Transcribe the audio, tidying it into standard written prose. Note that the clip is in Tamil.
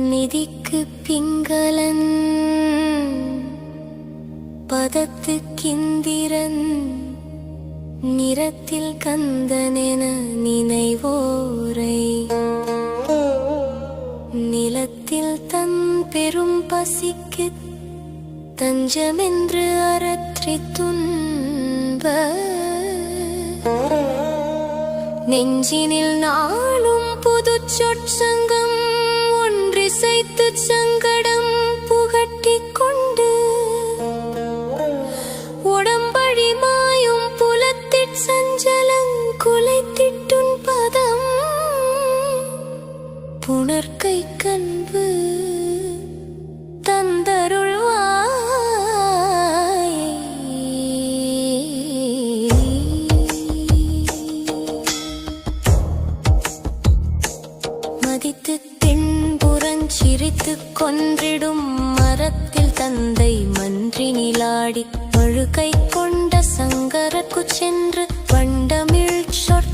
நிதிக்கு பிங்களன் பதத்துக்கிந்திரன் நிறத்தில் கந்தனென நினைவோரை நிலத்தில் தன் பெரும் பசிக்கு தஞ்சமென்று அரற்றி துன்ப நெஞ்சினில் நாளும் புது சொற்சங்கம் ஒன்றிசைத்து சங்கடம் புகட்டிக் கொண்டு உடம்பழி மாயும் புலத்திற் சஞ்சலங் குலைத்திட்டுன் பதம் புணர்கை கண்பு தந்தருள்வாய். மதித்து தின்புறஞ்சிரித்துக் கொன்றிடும் மரத்தில் தந்தை மன்றி நிலாடி மழுகை கொண்ட சங்கரக்கு சென்று வண்டமிழ் சொற்